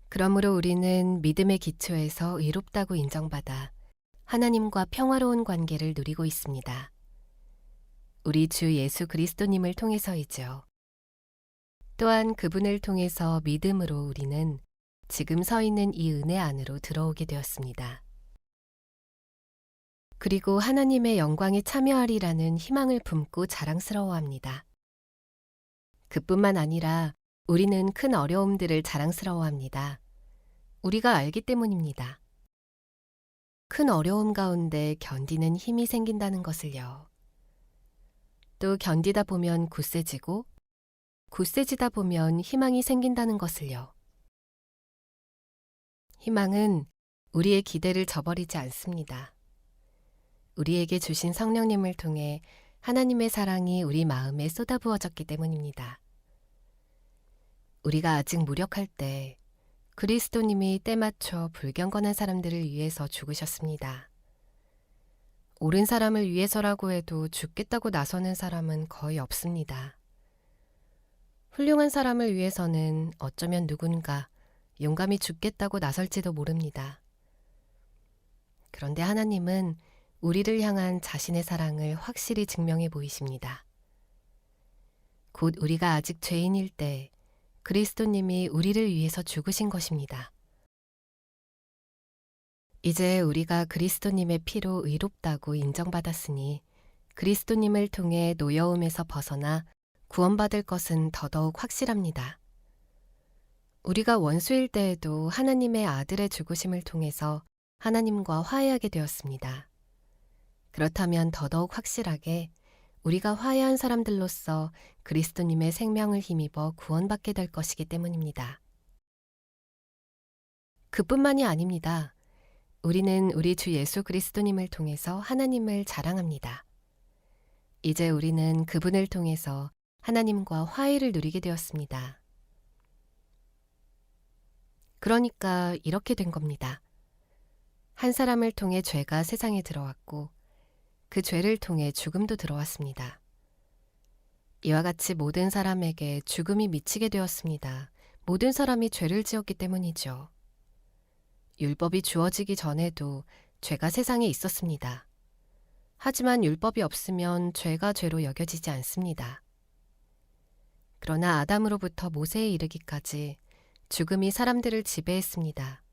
그러므로 우리는 믿음의 기초에서 의롭다고 인정받아 하나님과 평화로운 관계를 누리고 있습니다. 우리 주 예수 그리스도님을 통해서이죠. 또한 그분을 통해서 믿음으로 우리는 지금 서 있는 이 은혜 안으로 들어오게 되었습니다. 그리고 하나님의 영광에 참여하리라는 희망을 품고 자랑스러워합니다. 그뿐만 아니라 우리는 큰 어려움들을 자랑스러워합니다. 우리가 알기 때문입니다. 큰 어려움 가운데 견디는 힘이 생긴다는 것을요. 또 견디다 보면 굳세지고 굳세지다 보면 희망이 생긴다는 것을요. 희망은 우리의 기대를 저버리지 않습니다. 우리에게 주신 성령님을 통해 하나님의 사랑이 우리 마음에 쏟아부어졌기 때문입니다. 우리가 아직 무력할 때 그리스도님이 때맞춰 불경건한 사람들을 위해서 죽으셨습니다. 옳은 사람을 위해서라고 해도 죽겠다고 나서는 사람은 거의 없습니다. 훌륭한 사람을 위해서는 어쩌면 누군가 용감히 죽겠다고 나설지도 모릅니다. 그런데 하나님은 우리를 향한 자신의 사랑을 확실히 증명해 보이십니다. 곧 우리가 아직 죄인일 때 그리스도님이 우리를 위해서 죽으신 것입니다. 이제 우리가 그리스도님의 피로 의롭다고 인정받았으니 그리스도님을 통해 노여움에서 벗어나 구원받을 것은 더더욱 확실합니다. 우리가 원수일 때에도 하나님의 아들의 죽으심을 통해서 하나님과 화해하게 되었습니다. 그렇다면 더더욱 확실하게 우리가 화해한 사람들로서 그리스도님의 생명을 힘입어 구원받게 될 것이기 때문입니다. 그뿐만이 아닙니다. 우리는 우리 주 예수 그리스도님을 통해서 하나님을 자랑합니다. 이제 우리는 그분을 통해서 하나님과 화해를 누리게 되었습니다. 그러니까 이렇게 된 겁니다. 한 사람을 통해 죄가 세상에 들어왔고 그 죄를 통해 죽음도 들어왔습니다. 이와 같이 모든 사람에게 죽음이 미치게 되었습니다. 모든 사람이 죄를 지었기 때문이죠. 율법이 주어지기 전에도 죄가 세상에 있었습니다. 하지만 율법이 없으면 죄가 죄로 여겨지지 않습니다. 그러나 아담으로부터 모세에 이르기까지 죽음이 사람들을 지배했습니다.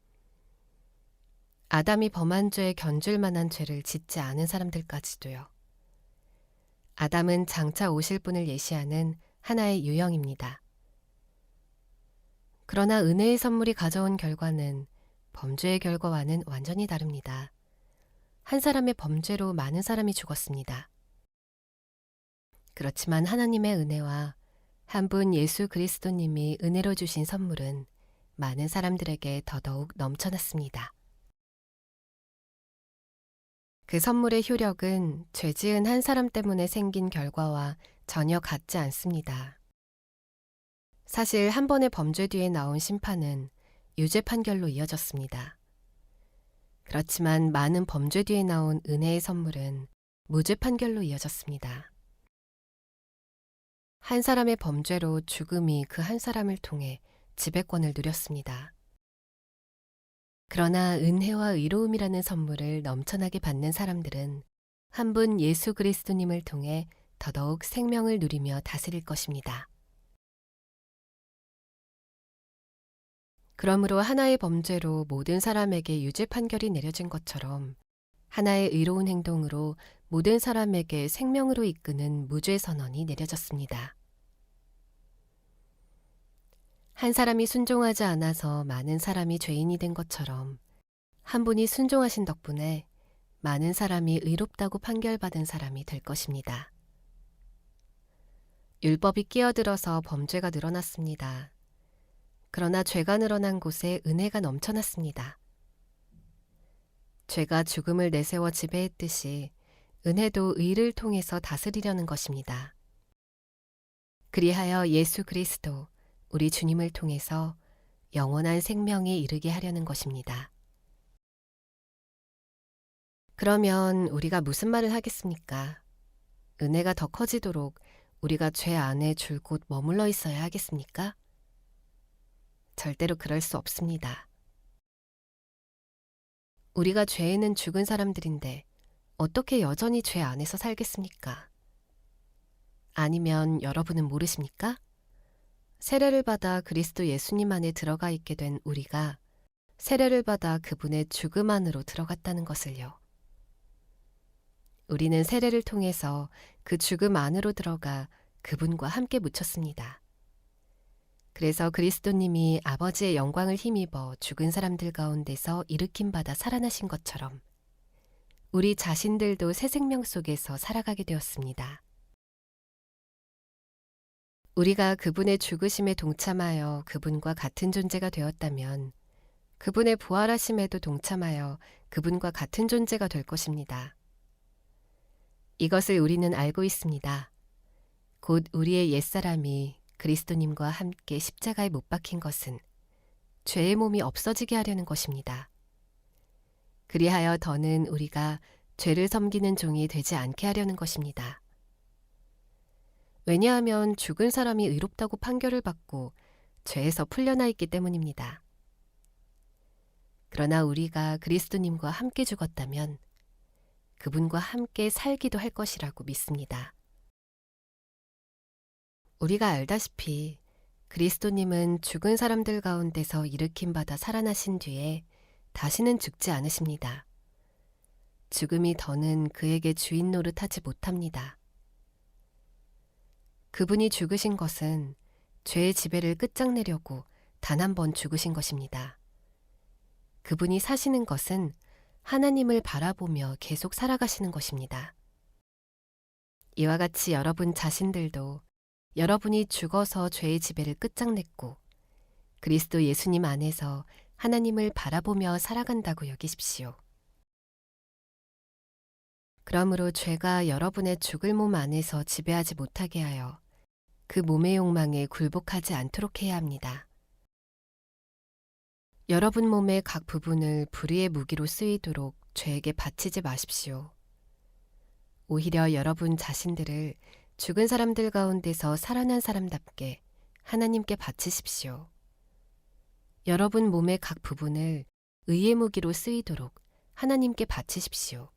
아담이 범한 죄에 견줄 만한 죄를 짓지 않은 사람들까지도요. 아담은 장차 오실 분을 예시하는 하나의 유형입니다. 그러나 은혜의 선물이 가져온 결과는 범죄의 결과와는 완전히 다릅니다. 한 사람의 범죄로 많은 사람이 죽었습니다. 그렇지만 하나님의 은혜와 한 분 예수 그리스도님이 은혜로 주신 선물은 많은 사람들에게 더더욱 넘쳐났습니다. 그 선물의 효력은 죄 지은 한 사람 때문에 생긴 결과와 전혀 같지 않습니다. 사실 한 번의 범죄 뒤에 나온 심판은 유죄 판결로 이어졌습니다. 그렇지만 많은 범죄 뒤에 나온 은혜의 선물은 무죄 판결로 이어졌습니다. 한 사람의 범죄로 죽음이 그 한 사람을 통해 지배권을 누렸습니다. 그러나 은혜와 의로움이라는 선물을 넘쳐나게 받는 사람들은 한 분 예수 그리스도님을 통해 더더욱 생명을 누리며 다스릴 것입니다. 그러므로 하나의 범죄로 모든 사람에게 유죄 판결이 내려진 것처럼 하나의 의로운 행동으로 모든 사람에게 생명으로 이끄는 무죄 선언이 내려졌습니다. 한 사람이 순종하지 않아서 많은 사람이 죄인이 된 것처럼 한 분이 순종하신 덕분에 많은 사람이 의롭다고 판결받은 사람이 될 것입니다. 율법이 끼어들어서 범죄가 늘어났습니다. 그러나 죄가 늘어난 곳에 은혜가 넘쳐났습니다. 죄가 죽음을 내세워 지배했듯이 은혜도 의를 통해서 다스리려는 것입니다. 그리하여 예수 그리스도, 우리 주님을 통해서 영원한 생명에 이르게 하려는 것입니다. 그러면 우리가 무슨 말을 하겠습니까? 은혜가 더 커지도록 우리가 죄 안에 줄곧 머물러 있어야 하겠습니까? 절대로 그럴 수 없습니다. 우리가 죄에는 죽은 사람들인데 어떻게 여전히 죄 안에서 살겠습니까? 아니면 여러분은 모르십니까? 세례를 받아 그리스도 예수님 안에 들어가 있게 된 우리가 세례를 받아 그분의 죽음 안으로 들어갔다는 것을요. 우리는 세례를 통해서 그 죽음 안으로 들어가 그분과 함께 묻혔습니다. 그래서 그리스도님이 아버지의 영광을 힘입어 죽은 사람들 가운데서 일으킴받아 살아나신 것처럼 우리 자신들도 새 생명 속에서 살아가게 되었습니다. 우리가 그분의 죽으심에 동참하여 그분과 같은 존재가 되었다면 그분의 부활하심에도 동참하여 그분과 같은 존재가 될 것입니다. 이것을 우리는 알고 있습니다. 곧 우리의 옛사람이 그리스도님과 함께 십자가에 못 박힌 것은 죄의 몸이 없어지게 하려는 것입니다. 그리하여 더는 우리가 죄를 섬기는 종이 되지 않게 하려는 것입니다. 왜냐하면 죽은 사람이 의롭다고 판결을 받고 죄에서 풀려나 있기 때문입니다. 그러나 우리가 그리스도님과 함께 죽었다면 그분과 함께 살기도 할 것이라고 믿습니다. 우리가 알다시피 그리스도님은 죽은 사람들 가운데서 일으킴받아 살아나신 뒤에 다시는 죽지 않으십니다. 죽음이 더는 그에게 주인 노릇하지 못합니다. 그분이 죽으신 것은 죄의 지배를 끝장내려고 단 한 번 죽으신 것입니다. 그분이 사시는 것은 하나님을 바라보며 계속 살아가시는 것입니다. 이와 같이 여러분 자신들도 여러분이 죽어서 죄의 지배를 끝장냈고 그리스도 예수님 안에서 하나님을 바라보며 살아간다고 여기십시오. 그러므로 죄가 여러분의 죽을 몸 안에서 지배하지 못하게 하여 그 몸의 욕망에 굴복하지 않도록 해야 합니다. 여러분 몸의 각 부분을 불의의 무기로 쓰이도록 죄에게 바치지 마십시오. 오히려 여러분 자신들을 죽은 사람들 가운데서 살아난 사람답게 하나님께 바치십시오. 여러분 몸의 각 부분을 의의 무기로 쓰이도록 하나님께 바치십시오.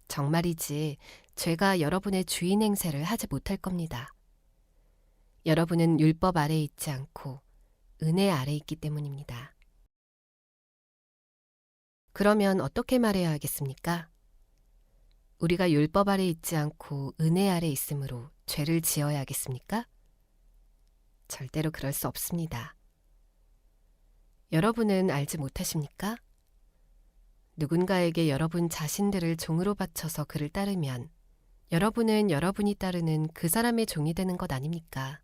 정말이지 죄가 여러분의 주인 행세를 하지 못할 겁니다. 여러분은 율법 아래에 있지 않고 은혜 아래에 있기 때문입니다. 그러면 어떻게 말해야 하겠습니까? 우리가 율법 아래 있지 않고 은혜 아래 있으므로 죄를 지어야 하겠습니까? 절대로 그럴 수 없습니다. 여러분은 알지 못하십니까? 누군가에게 여러분 자신들을 종으로 바쳐서 그를 따르면 여러분은 여러분이 따르는 그 사람의 종이 되는 것 아닙니까?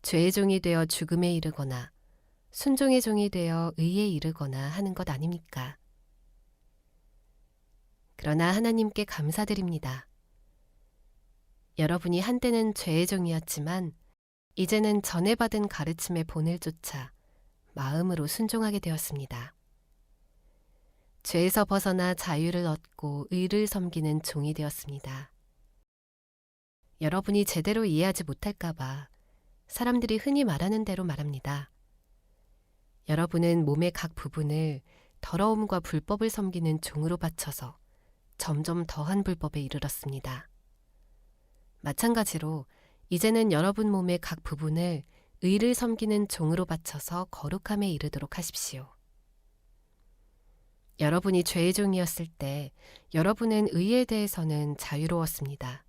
죄의 종이 되어 죽음에 이르거나 순종의 종이 되어 의에 이르거나 하는 것 아닙니까? 그러나 하나님께 감사드립니다. 여러분이 한때는 죄의 종이었지만 이제는 전에 받은 가르침의 본을 쫓아 마음으로 순종하게 되었습니다. 죄에서 벗어나 자유를 얻고 의를 섬기는 종이 되었습니다. 여러분이 제대로 이해하지 못할까봐 사람들이 흔히 말하는 대로 말합니다. 여러분은 몸의 각 부분을 더러움과 불법을 섬기는 종으로 바쳐서 점점 더한 불법에 이르렀습니다. 마찬가지로 이제는 여러분 몸의 각 부분을 의를 섬기는 종으로 바쳐서 거룩함에 이르도록 하십시오. 여러분이 죄의 종이었을 때 여러분은 의에 대해서는 자유로웠습니다.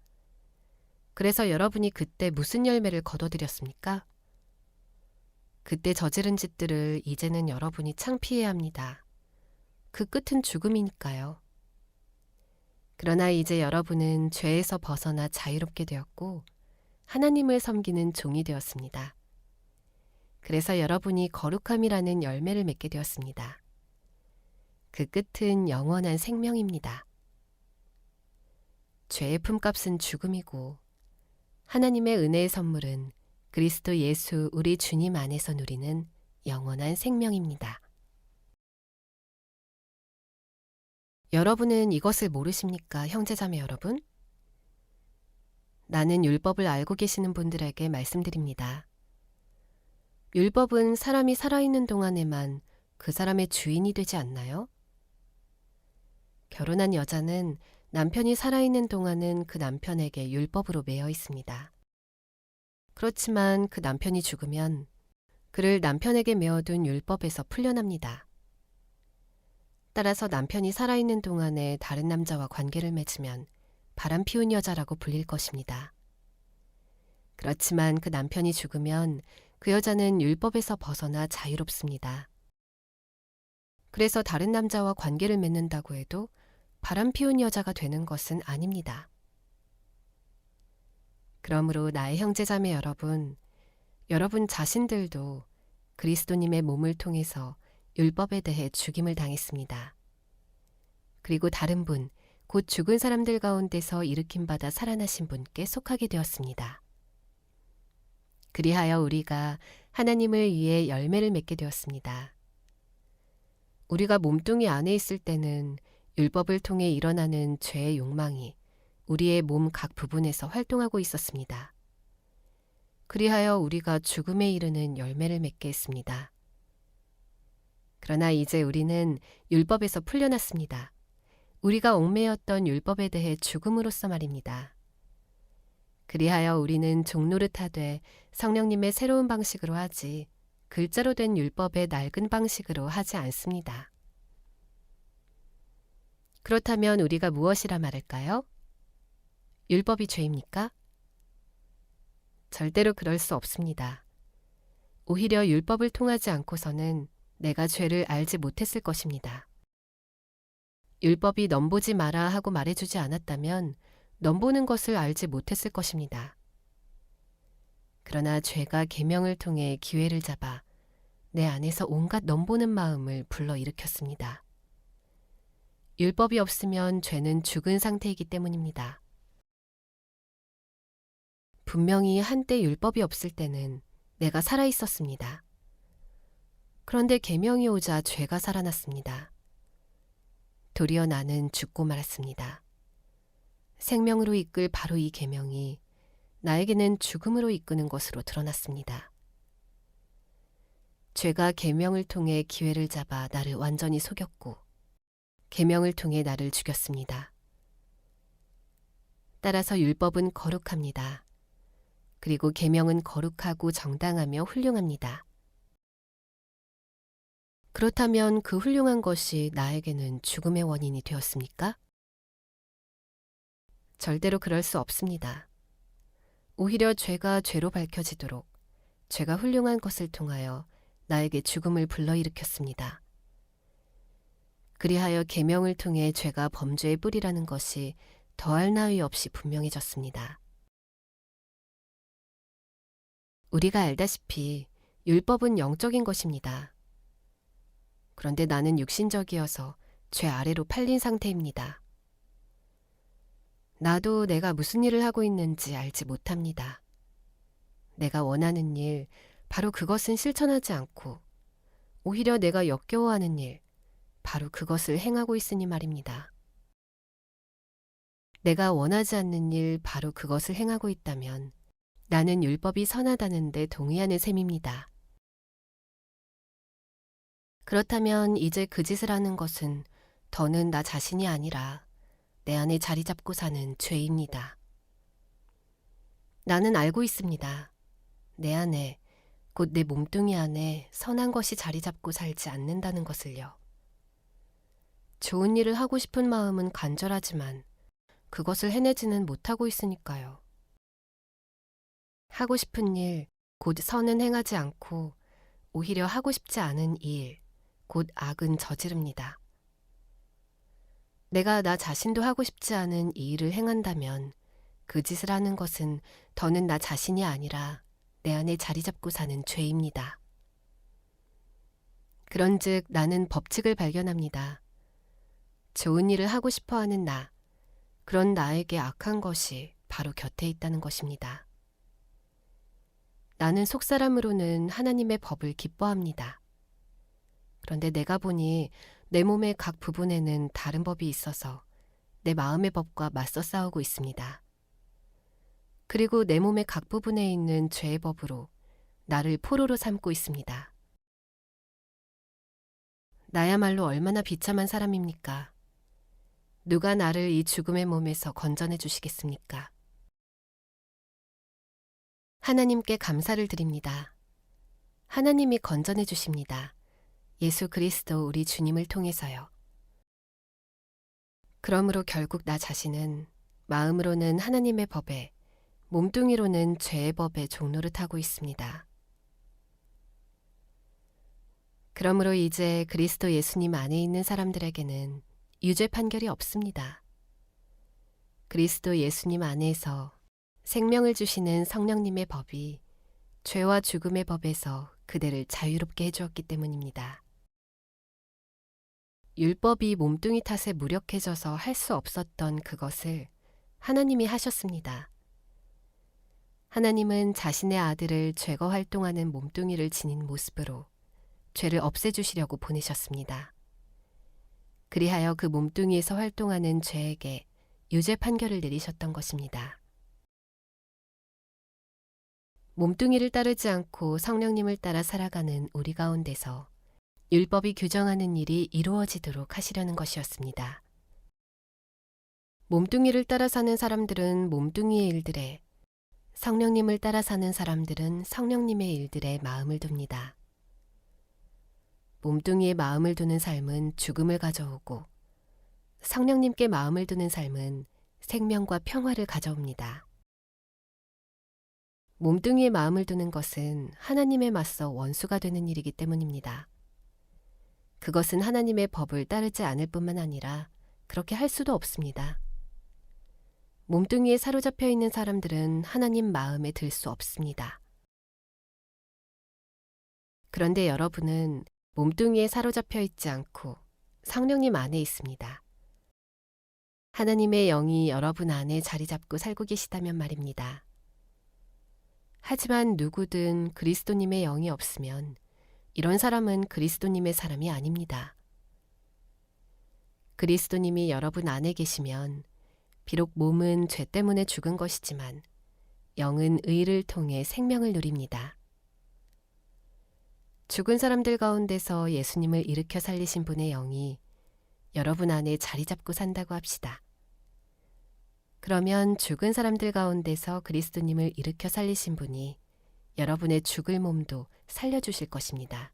그래서 여러분이 그때 무슨 열매를 거둬들였습니까? 그때 저지른 짓들을 이제는 여러분이 창피해야 합니다. 그 끝은 죽음이니까요. 그러나 이제 여러분은 죄에서 벗어나 자유롭게 되었고 하나님을 섬기는 종이 되었습니다. 그래서 여러분이 거룩함이라는 열매를 맺게 되었습니다. 그 끝은 영원한 생명입니다. 죄의 품값은 죽음이고 하나님의 은혜의 선물은 그리스도 예수 우리 주님 안에서 누리는 영원한 생명입니다. 여러분은 이것을 모르십니까, 형제자매 여러분? 나는 율법을 알고 계시는 분들에게 말씀드립니다. 율법은 사람이 살아있는 동안에만 그 사람의 주인이 되지 않나요? 결혼한 여자는 남편이 살아있는 동안은 그 남편에게 율법으로 매여 있습니다. 그렇지만 그 남편이 죽으면 그를 남편에게 메어둔 율법에서 풀려납니다. 따라서 남편이 살아있는 동안에 다른 남자와 관계를 맺으면 바람 피운 여자라고 불릴 것입니다. 그렇지만 그 남편이 죽으면 그 여자는 율법에서 벗어나 자유롭습니다. 그래서 다른 남자와 관계를 맺는다고 해도 바람 피운 여자가 되는 것은 아닙니다. 그러므로 나의 형제자매 여러분 자신들도 그리스도님의 몸을 통해서 율법에 대해 죽임을 당했습니다. 그리고 다른 분, 곧 죽은 사람들 가운데서 일으킴받아 살아나신 분께 속하게 되었습니다. 그리하여 우리가 하나님을 위해 열매를 맺게 되었습니다. 우리가 몸뚱이 안에 있을 때는 율법을 통해 일어나는 죄의 욕망이 우리의 몸 각 부분에서 활동하고 있었습니다. 그리하여 우리가 죽음에 이르는 열매를 맺게 했습니다. 그러나 이제 우리는 율법에서 풀려났습니다. 우리가 얽매였던 율법에 대해 죽음으로써 말입니다. 그리하여 우리는 종노릇하되 성령님의 새로운 방식으로 하지 글자로 된 율법의 낡은 방식으로 하지 않습니다. 그렇다면 우리가 무엇이라 말할까요? 율법이 죄입니까? 절대로 그럴 수 없습니다. 오히려 율법을 통하지 않고서는 내가 죄를 알지 못했을 것입니다. 율법이 넘보지 마라 하고 말해주지 않았다면 넘보는 것을 알지 못했을 것입니다. 그러나 죄가 계명을 통해 기회를 잡아 내 안에서 온갖 넘보는 마음을 불러일으켰습니다. 율법이 없으면 죄는 죽은 상태이기 때문입니다. 분명히 한때 율법이 없을 때는 내가 살아있었습니다. 그런데 계명이 오자 죄가 살아났습니다. 도리어 나는 죽고 말았습니다. 생명으로 이끌 바로 이 계명이 나에게는 죽음으로 이끄는 것으로 드러났습니다. 죄가 계명을 통해 기회를 잡아 나를 완전히 속였고 계명을 통해 나를 죽였습니다. 따라서 율법은 거룩합니다. 그리고 계명은 거룩하고 정당하며 훌륭합니다. 그렇다면 그 훌륭한 것이 나에게는 죽음의 원인이 되었습니까? 절대로 그럴 수 없습니다. 오히려 죄가 죄로 밝혀지도록 죄가 훌륭한 것을 통하여 나에게 죽음을 불러일으켰습니다. 그리하여 계명을 통해 죄가 범죄의 뿌리라는 것이 더할 나위 없이 분명해졌습니다. 우리가 알다시피 율법은 영적인 것입니다. 그런데 나는 육신적이어서 죄 아래로 팔린 상태입니다. 나도 내가 무슨 일을 하고 있는지 알지 못합니다. 내가 원하는 일, 바로 그것은 실천하지 않고 오히려 내가 역겨워하는 일, 바로 그것을 행하고 있으니 말입니다. 내가 원하지 않는 일, 바로 그것을 행하고 있다면 나는 율법이 선하다는 데 동의하는 셈입니다. 그렇다면 이제 그 짓을 하는 것은 더는 나 자신이 아니라 내 안에 자리 잡고 사는 죄입니다. 나는 알고 있습니다. 내 안에, 곧 내 몸뚱이 안에 선한 것이 자리 잡고 살지 않는다는 것을요. 좋은 일을 하고 싶은 마음은 간절하지만 그것을 해내지는 못하고 있으니까요. 하고 싶은 일, 곧 선은 행하지 않고 오히려 하고 싶지 않은 일, 곧 악은 저지릅니다. 내가 나 자신도 하고 싶지 않은 이 일을 행한다면 그 짓을 하는 것은 더는 나 자신이 아니라 내 안에 자리 잡고 사는 죄입니다. 그런즉 나는 법칙을 발견합니다. 좋은 일을 하고 싶어 하는 나, 그런 나에게 악한 것이 바로 곁에 있다는 것입니다. 나는 속사람으로는 하나님의 법을 기뻐합니다. 그런데 내가 보니 내 몸의 각 부분에는 다른 법이 있어서 내 마음의 법과 맞서 싸우고 있습니다. 그리고 내 몸의 각 부분에 있는 죄의 법으로 나를 포로로 삼고 있습니다. 나야말로 얼마나 비참한 사람입니까? 누가 나를 이 죽음의 몸에서 건져내 주시겠습니까? 하나님께 감사를 드립니다. 하나님이 건져내 주십니다. 예수 그리스도 우리 주님을 통해서요. 그러므로 결국 나 자신은 마음으로는 하나님의 법에, 몸뚱이로는 죄의 법에 종노릇하고 있습니다. 그러므로 이제 그리스도 예수님 안에 있는 사람들에게는 유죄 판결이 없습니다. 그리스도 예수님 안에서 생명을 주시는 성령님의 법이 죄와 죽음의 법에서 그대를 자유롭게 해주었기 때문입니다. 율법이 몸뚱이 탓에 무력해져서 할 수 없었던 그것을 하나님이 하셨습니다. 하나님은 자신의 아들을 죄거 활동하는 몸뚱이를 지닌 모습으로 죄를 없애주시려고 보내셨습니다. 그리하여 그 몸뚱이에서 활동하는 죄에게 유죄 판결을 내리셨던 것입니다. 몸뚱이를 따르지 않고 성령님을 따라 살아가는 우리 가운데서 율법이 규정하는 일이 이루어지도록 하시려는 것이었습니다. 몸뚱이를 따라 사는 사람들은 몸뚱이의 일들에, 성령님을 따라 사는 사람들은 성령님의 일들에 마음을 둡니다. 몸뚱이에 마음을 두는 삶은 죽음을 가져오고, 성령님께 마음을 두는 삶은 생명과 평화를 가져옵니다. 몸뚱이에 마음을 두는 것은 하나님에 맞서 원수가 되는 일이기 때문입니다. 그것은 하나님의 법을 따르지 않을 뿐만 아니라 그렇게 할 수도 없습니다. 몸뚱이에 사로잡혀 있는 사람들은 하나님 마음에 들 수 없습니다. 그런데 여러분은 몸뚱이에 사로잡혀 있지 않고 성령님 안에 있습니다. 하나님의 영이 여러분 안에 자리 잡고 살고 계시다면 말입니다. 하지만 누구든 그리스도님의 영이 없으면 이런 사람은 그리스도님의 사람이 아닙니다. 그리스도님이 여러분 안에 계시면 비록 몸은 죄 때문에 죽은 것이지만 영은 의를 통해 생명을 누립니다. 죽은 사람들 가운데서 예수님을 일으켜 살리신 분의 영이 여러분 안에 자리 잡고 산다고 합시다. 그러면 죽은 사람들 가운데서 그리스도님을 일으켜 살리신 분이 여러분의 죽을 몸도 살려주실 것입니다.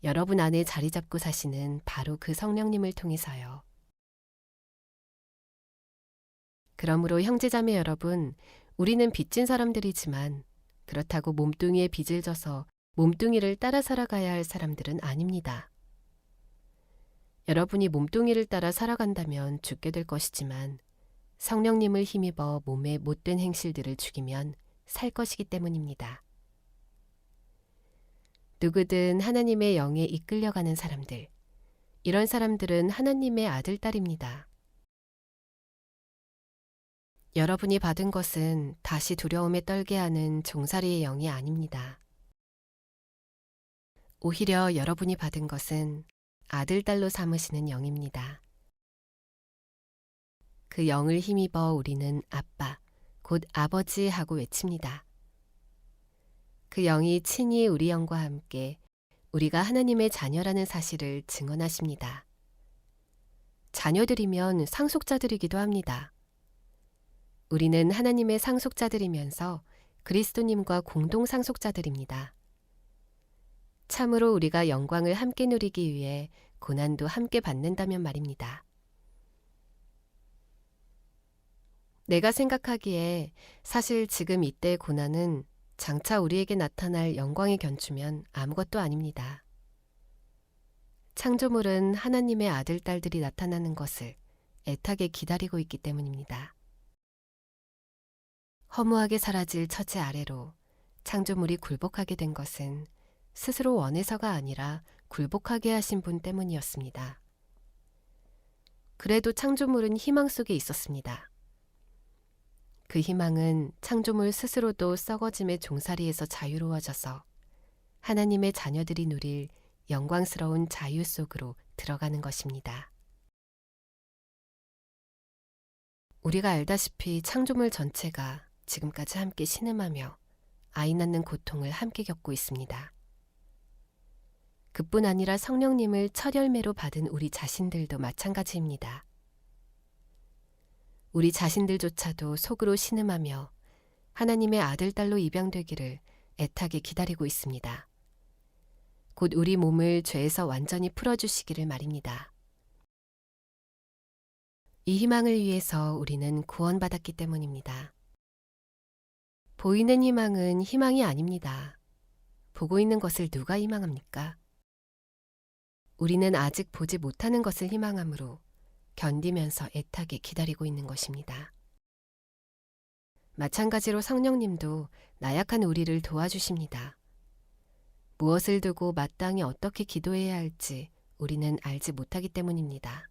여러분 안에 자리 잡고 사시는 바로 그 성령님을 통해서요. 그러므로 형제자매 여러분, 우리는 빚진 사람들이지만 그렇다고 몸뚱이에 빚을 져서 몸뚱이를 따라 살아가야 할 사람들은 아닙니다. 여러분이 몸뚱이를 따라 살아간다면 죽게 될 것이지만 성령님을 힘입어 몸의 못된 행실들을 죽이면 살 것이기 때문입니다. 누구든 하나님의 영에 이끌려가는 사람들, 이런 사람들은 하나님의 아들, 딸입니다. 여러분이 받은 것은 다시 두려움에 떨게 하는 종살이의 영이 아닙니다. 오히려 여러분이 받은 것은 아들, 딸로 삼으시는 영입니다. 그 영을 힘입어 우리는 아빠, 곧 아버지 하고 외칩니다. 그 영이 친히 우리 영과 함께 우리가 하나님의 자녀라는 사실을 증언하십니다. 자녀들이면 상속자들이기도 합니다. 우리는 하나님의 상속자들이면서 그리스도님과 공동 상속자들입니다. 참으로 우리가 영광을 함께 누리기 위해 고난도 함께 받는다면 말입니다. 내가 생각하기에 사실 지금 이때의 고난은 장차 우리에게 나타날 영광에 견주면 아무것도 아닙니다. 창조물은 하나님의 아들, 딸들이 나타나는 것을 애타게 기다리고 있기 때문입니다. 허무하게 사라질 처지 아래로 창조물이 굴복하게 된 것은 스스로 원해서가 아니라 굴복하게 하신 분 때문이었습니다. 그래도 창조물은 희망 속에 있었습니다. 그 희망은 창조물 스스로도 썩어짐의 종살이에서 자유로워져서 하나님의 자녀들이 누릴 영광스러운 자유 속으로 들어가는 것입니다. 우리가 알다시피 창조물 전체가 지금까지 함께 신음하며 아이 낳는 고통을 함께 겪고 있습니다. 그뿐 아니라 성령님을 첫 열매로 받은 우리 자신들도 마찬가지입니다. 우리 자신들조차도 속으로 신음하며 하나님의 아들, 딸로 입양되기를 애타게 기다리고 있습니다. 곧 우리 몸을 죄에서 완전히 풀어주시기를 말입니다. 이 희망을 위해서 우리는 구원받았기 때문입니다. 보이는 희망은 희망이 아닙니다. 보고 있는 것을 누가 희망합니까? 우리는 아직 보지 못하는 것을 희망하므로 견디면서 애타게 기다리고 있는 것입니다. 마찬가지로 성령님도 나약한 우리를 도와주십니다. 무엇을 두고 마땅히 어떻게 기도해야 할지 우리는 알지 못하기 때문입니다.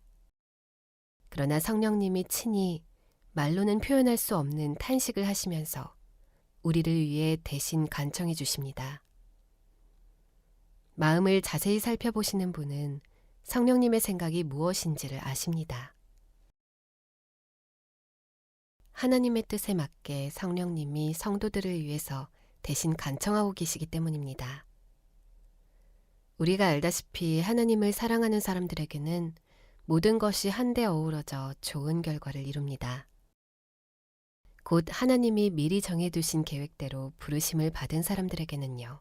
그러나 성령님이 친히 말로는 표현할 수 없는 탄식을 하시면서 우리를 위해 대신 간청해 주십니다. 마음을 자세히 살펴보시는 분은 성령님의 생각이 무엇인지를 아십니다. 하나님의 뜻에 맞게 성령님이 성도들을 위해서 대신 간청하고 계시기 때문입니다. 우리가 알다시피 하나님을 사랑하는 사람들에게는 모든 것이 한데 어우러져 좋은 결과를 이룹니다. 곧 하나님이 미리 정해두신 계획대로 부르심을 받은 사람들에게는요.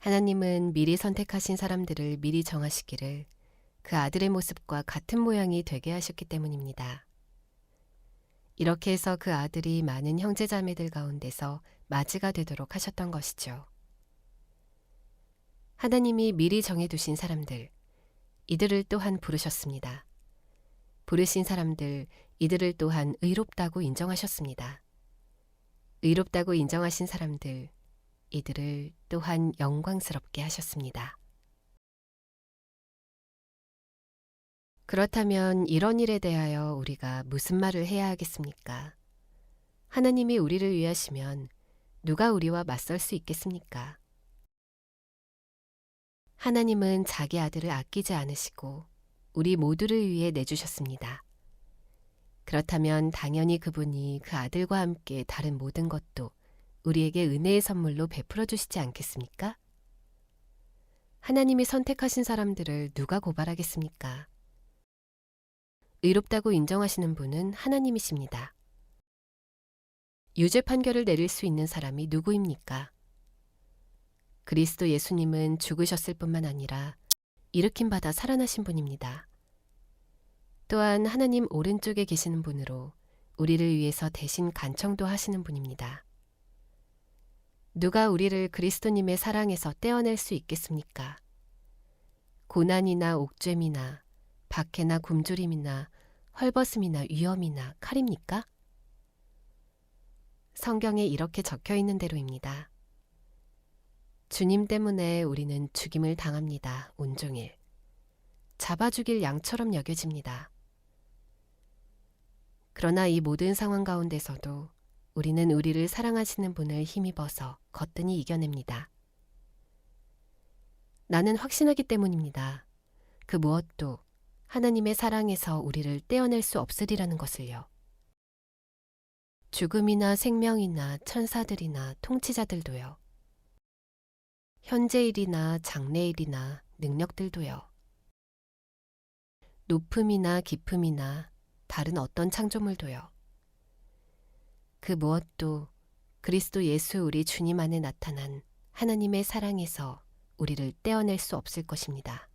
하나님은 미리 선택하신 사람들을 미리 정하시기를 그 아들의 모습과 같은 모양이 되게 하셨기 때문입니다. 이렇게 해서 그 아들이 많은 형제자매들 가운데서 맞이가 되도록 하셨던 것이죠. 하나님이 미리 정해두신 사람들, 이들을 또한 부르셨습니다. 부르신 사람들, 이들을 또한 의롭다고 인정하셨습니다. 의롭다고 인정하신 사람들, 이들을 또한 영광스럽게 하셨습니다. 그렇다면 이런 일에 대하여 우리가 무슨 말을 해야 하겠습니까? 하나님이 우리를 위하시면 누가 우리와 맞설 수 있겠습니까? 하나님은 자기 아들을 아끼지 않으시고 우리 모두를 위해 내주셨습니다. 그렇다면 당연히 그분이 그 아들과 함께 다른 모든 것도 우리에게 은혜의 선물로 베풀어 주시지 않겠습니까? 하나님이 선택하신 사람들을 누가 고발하겠습니까? 의롭다고 인정하시는 분은 하나님이십니다. 유죄 판결을 내릴 수 있는 사람이 누구입니까? 그리스도 예수님은 죽으셨을 뿐만 아니라 일으킴 받아 살아나신 분입니다. 또한 하나님 오른쪽에 계시는 분으로 우리를 위해서 대신 간청도 하시는 분입니다. 누가 우리를 그리스도님의 사랑에서 떼어낼 수 있겠습니까? 고난이나 옥죄미나 박해나 굶주림이나 헐벗음이나 위험이나 칼입니까? 성경에 이렇게 적혀 있는 대로입니다. 주님 때문에 우리는 죽임을 당합니다. 온종일. 잡아 죽일 양처럼 여겨집니다. 그러나 이 모든 상황 가운데서도 우리는 우리를 사랑하시는 분을 힘입어서 거뜬히 이겨냅니다. 나는 확신하기 때문입니다. 그 무엇도 하나님의 사랑에서 우리를 떼어낼 수 없으리라는 것을요. 죽음이나 생명이나 천사들이나 통치자들도요. 현재일이나 장래일이나 능력들도요. 높음이나 깊음이나 다른 어떤 창조물도요. 그 무엇도 그리스도 예수 우리 주님 안에 나타난 하나님의 사랑에서 우리를 떼어낼 수 없을 것입니다.